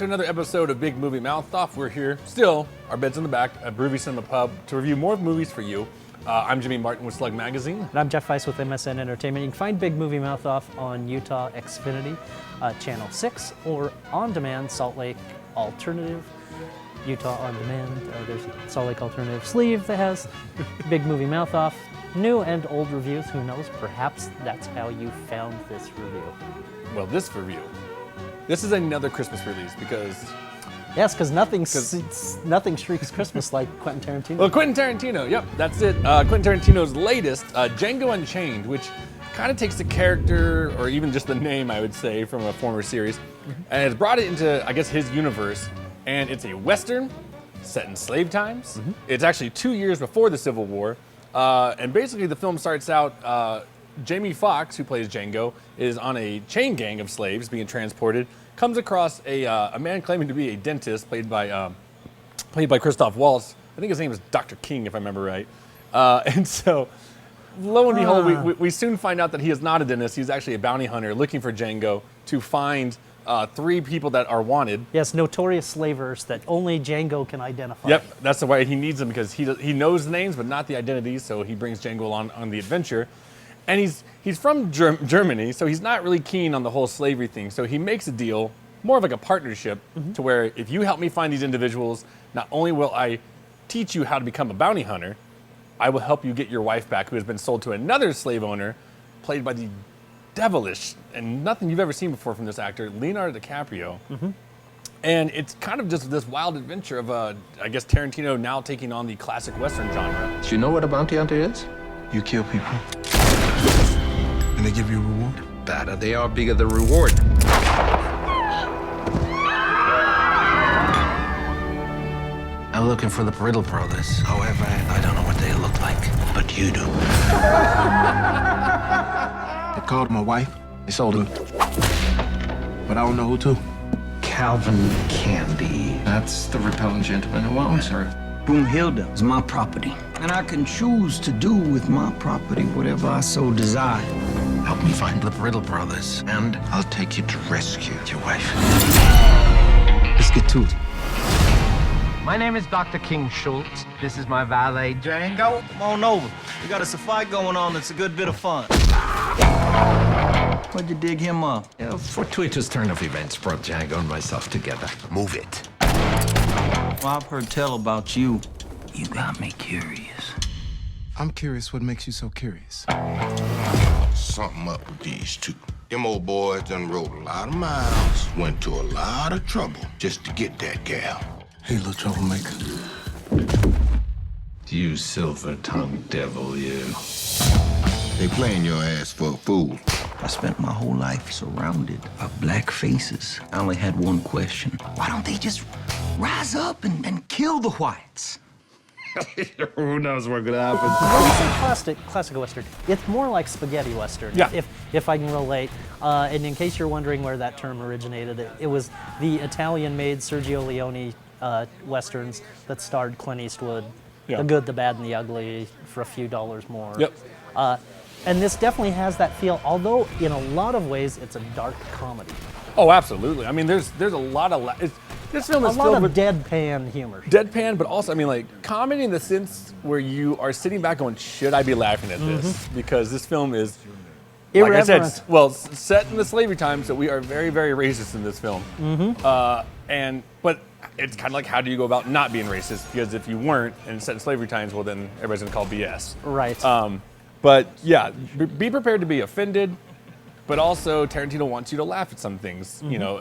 to another episode of Big Movie Mouth Off. We're here, still, our beds in the back at Groovy Cinema Pub to review more movies for you. I'm Jimmy Martin with Slug Magazine. And I'm Jeff Weiss with MSN Entertainment. You can find Big Movie Mouth Off on Utah Xfinity, Channel 6, or On Demand, Salt Lake Alternative. Utah On Demand, there's Salt Lake Alternative sleeve that has Big Movie Mouth Off. New and old reviews, who knows? Perhaps that's how you found this review. Well, this review. This is another Christmas release because... Yes, because nothing shrieks Christmas like Quentin Tarantino. Well, Quentin Tarantino, yep, that's it. Quentin Tarantino's latest, Django Unchained, which kind of takes the character, or even just the name, I would say, from a former series, and has brought it into, I guess, his universe. And it's a Western set in slave times. It's actually 2 years before the Civil War. And basically the film starts out, Jamie Foxx, who plays Django, is on a chain gang of slaves being transported, comes across a man claiming to be a dentist, played by Christoph Waltz. I think his name is Dr. King, if I remember right. And so, lo and behold, we soon find out that he is not a dentist. He's actually a bounty hunter looking for Django to find 3 people that are wanted. Yes, notorious slavers that only Django can identify. Yep, that's the way he needs them, because he knows the names but not the identities, so he brings Django along on the adventure. And he's from Germany, so he's not really keen on the whole slavery thing. So he makes a deal, more of like a partnership, to where if you help me find these individuals, not only will I teach you how to become a bounty hunter, I will help you get your wife back, who has been sold to another slave owner, played by the devilish and nothing you've ever seen before from this actor, Leonardo DiCaprio. And it's kind of just this wild adventure of, I guess, Tarantino now taking on the classic Western genre. Do you know what a bounty hunter is? You kill people, and they give you a reward. Better they are, bigger the reward. I'm looking for the Riddle brothers. However, I don't know what they look like, but you do. They called my wife. They sold her, but I don't know who to. Calvin Candy. That's the repellent gentleman who owns her. Broomhilda is my property, and I can choose to do with my property whatever I so desire. Help me find the Riddle brothers, and I'll take you to rescue your wife. Let's get to it. My name is Dr. King Schultz. This is my valet, Django. Come on over. We got a fight going on that's a good bit of fun. Why'd you dig him up? A fortuitous turn of events brought Django and myself together. Move it. Well, I've heard tell about you. You got me curious. I'm curious what makes you so curious. Something up with these two. Them old boys done rode a lot of miles, went to a lot of trouble just to get that gal. Hey, little troublemaker. You silver-tongued devil, you. They playing your ass for a fool. I spent my whole life surrounded by black faces. I only had one question. Why don't they just rise up and kill the whites? Who knows what's gonna happen? When you say classic Western, it's more like spaghetti Western, Yeah. if I can relate. And in case you're wondering where that term originated, it was the Italian-made Sergio Leone Westerns that starred Clint Eastwood, the good, the bad, and the ugly, for a few dollars more. Yep. And this definitely has that feel, although in a lot of ways it's a dark comedy. Oh, absolutely. I mean, there's a lot of... this film is A lot filled of with deadpan humor. deadpan, but also, I mean, like, comedy in the sense where you are sitting back going, should I be laughing at this? Because this film is, like I said, set in the slavery time, so we are very, very racist in this film. But it's kind of like, how do you go about not being racist? Because if you weren't, and set in slavery times, well, then everybody's gonna call BS. Right. But yeah, be prepared to be offended, but also Tarantino wants you to laugh at some things. You know,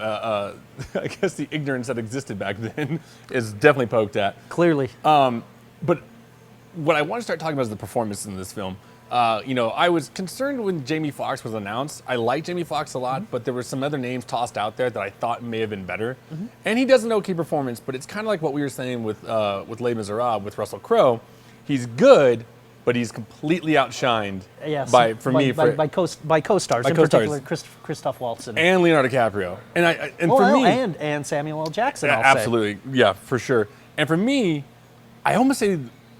I guess the ignorance that existed back then is definitely poked at. Clearly. But what I want to start talking about is the performance in this film. You know, I was concerned when Jamie Foxx was announced. I like Jamie Foxx a lot, but there were some other names tossed out there that I thought may have been better. And he does an okay performance, but it's kind of like what we were saying with Les Miserables with Russell Crowe. He's good, but he's completely outshined by co-stars, in particular Christoph Waltz and Leonardo DiCaprio. And Samuel L. Jackson. Absolutely, yeah, for sure. And for me, I almost say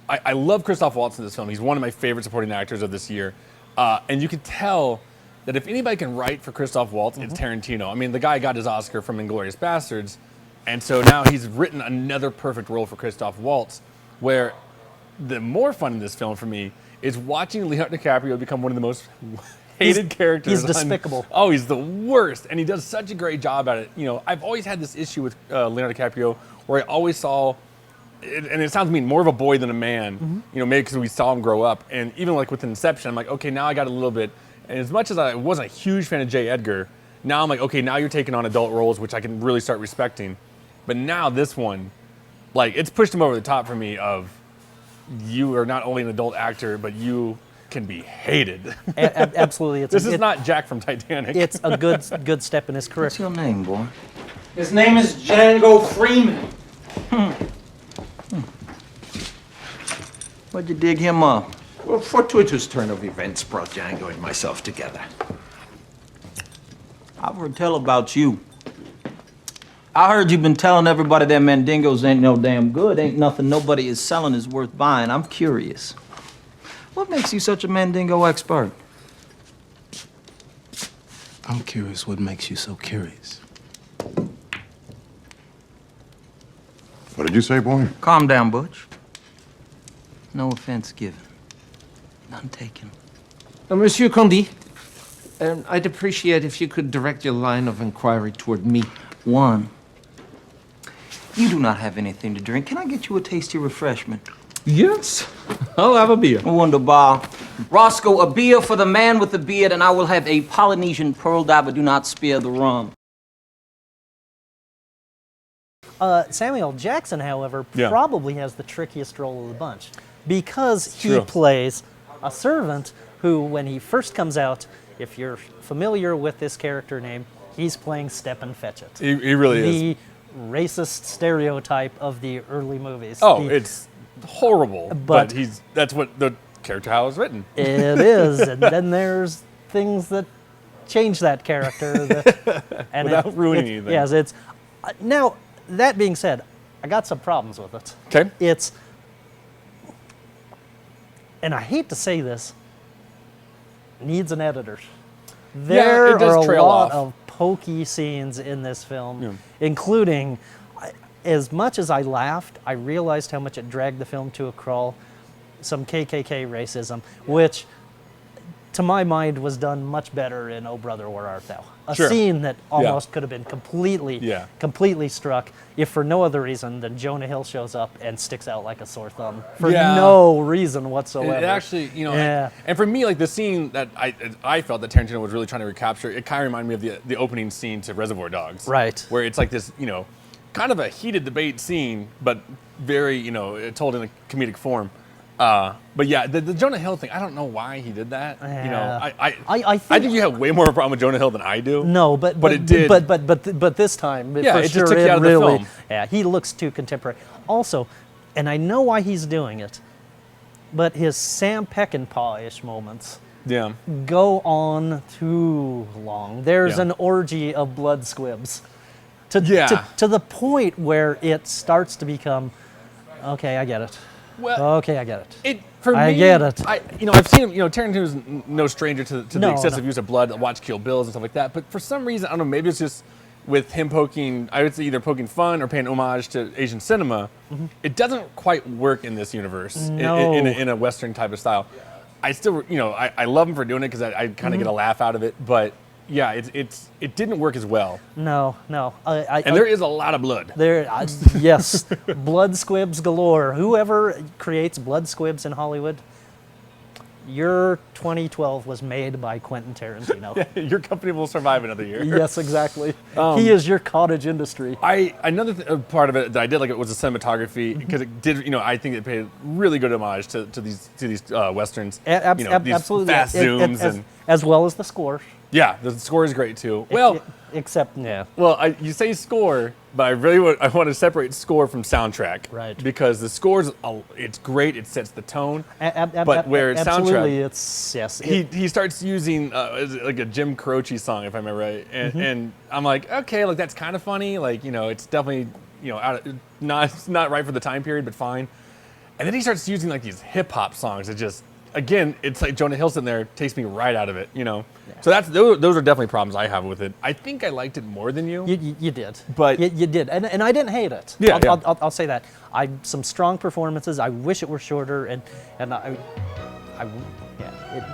I love Christoph Waltz in this film. He's one of my favorite supporting actors of this year, and you could tell that if anybody can write for Christoph Waltz, it's Tarantino. I mean, the guy got his Oscar from Inglourious Basterds, And so now he's written another perfect role for Christoph Waltz, where the more fun in this film for me is watching Leonardo DiCaprio become one of the most hated characters. He's despicable. He's the worst, and he does such a great job at it. You know, I've always had this issue with Leonardo DiCaprio, where I always saw, and it sounds mean, more of a boy than a man. You know, maybe because we saw him grow up, and even like with Inception, I'm like, okay, now I got a little bit. And as much as I wasn't a huge fan of J. Edgar, now I'm like, okay, now you're taking on adult roles, which I can really start respecting. But now this one, like, it's pushed him over the top for me. Of you are not only an adult actor, but you can be hated. Absolutely, This is not Jack from Titanic. It's a good step in his career. What's your name, boy? His name is Django Freeman. Where'd you dig him up? Well, fortuitous turn of events brought Django and myself together. I've heard tell about you. I heard you've been telling everybody that Mandingos ain't no damn good. Ain't nothing nobody is selling is worth buying. I'm curious. What makes you such a Mandingo expert? I'm curious what makes you so curious. What did you say, boy? Calm down, Butch. No offense given. None taken. Monsieur Condé, I'd appreciate if you could direct your line of inquiry toward me. One, you do not have anything to drink. Can I get you a tasty refreshment? Yes, I'll have a beer. Wunderbar. Roscoe, a beer for the man with the beard, and I will have a Polynesian pearl diver. Do not spare the rum. Samuel Jackson, however, Yeah. probably has the trickiest role of the bunch because he True. plays a servant who, when he first comes out, if you're familiar with this character name, he's playing Stepin Fetchit. He really is. The racist stereotype of the early movies. Oh, The- it's horrible. But- But that's what the character how it was written. It is, and then there's things that change that character. And Without ruining anything. Yes, it's now. That being said, I got some problems with it. Okay. It's, and I hate to say this, needs an editor. There it does are a trail lot off. of pokey scenes in this film, including, as much as I laughed, I realized how much it dragged the film to a crawl. Some KKK racism, which, to my mind, was done much better in Oh Brother, Where Art Thou? A Sure. scene that almost could have been completely struck, if for no other reason than Jonah Hill shows up and sticks out like a sore thumb for Yeah. no reason whatsoever. It actually, you know, Yeah. and for me, like the scene that I felt that Tarantino was really trying to recapture, it kind of reminded me of the opening scene to Reservoir Dogs. Right. Where it's like this, you know, kind of a heated debate scene, but very, you know, told in a comedic form. But yeah, the Jonah Hill thing, I don't know why he did that. You know, Yeah. I think you have way more of a problem with Jonah Hill than I do. No, but it did. But this time, Yeah, for it just sure, took you it out of the really, film. yeah, he looks too contemporary. Also, and I know why he's doing it, but his Sam Peckinpah-ish moments Yeah. go on too long. There's Yeah. an orgy of blood squibs, Yeah. to the point where it starts to become, okay, I get it. Well, Okay, I get it. For I me, get it. I've seen him. You know, Tarantino's no stranger to the No, excessive no. use of blood. Watch Kill Bills and stuff like that. But for some reason, I don't know. Maybe it's just with him poking. I would say either poking fun or paying homage to Asian cinema. It doesn't quite work in this universe No. in a Western type of style. I still, you know, I love him for doing it because I kind of get a laugh out of it. But yeah, it didn't work as well. No. And there is a lot of blood. Yes, blood squibs galore. Whoever creates blood squibs in Hollywood, your 2012 was made by Quentin Tarantino. Your company will survive another year. Yes, exactly. He is your cottage industry. Another part of it that I did like it was the cinematography because it did, you know, I think it paid really good homage to these westerns. You know, these Absolutely. fast zooms and as well as the score. yeah, the score is great too. Well, Except, yeah. well, you say score, but I really want to separate score from soundtrack, Right. Because the score's it's great, it sets the tone. But where it's absolutely, soundtrack, it's yes. he starts using like a Jim Croce song, if I remember right, and I'm like, okay, like that's kind of funny, like, you know, it's definitely, you know, not right for the time period, but fine. And then he starts using like these hip hop songs that just again, it's like Jonah Hill sitting there takes me right out of it, you know. So those are definitely problems I have with it. I think I liked it more than you. You did, but you did, and I didn't hate it. Yeah, I'll say that. Some strong performances. I wish it were shorter, and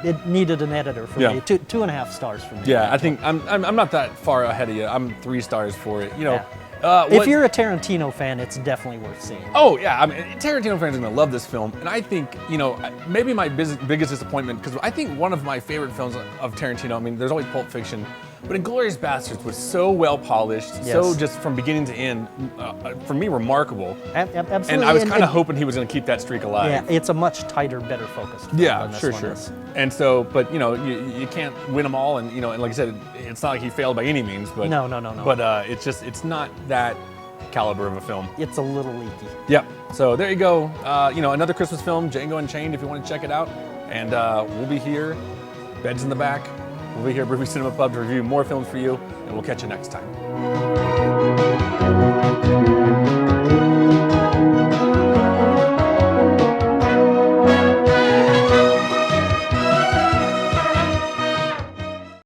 it needed an editor for me. 2.5 stars for me. Yeah, I think I'm not that far ahead of you. I'm 3 stars for it. You know. Yeah. If you're a Tarantino fan, it's definitely worth seeing. Oh yeah, I mean, Tarantino fans are gonna love this film, and I think, you know, maybe my biggest disappointment, because I think one of my favorite films of Tarantino, I mean, there's always Pulp Fiction, but Inglourious Basterds was so well polished, so just from beginning to end, for me, remarkable. Absolutely. And I was kind of hoping he was gonna keep that streak alive. Yeah, it's a much tighter, better focused film than this one is. And so, but you know, you can't win them all, and you know, and like I said, it's not like he failed by any means, but no. But it's not that caliber of a film. It's a little leaky. Yep. So there you go. You know, another Christmas film, Django Unchained, if you want to check it out. And we'll be here, beds in the back. We'll be here at Movie Cinema Pub to review more films for you, and we'll catch you next time.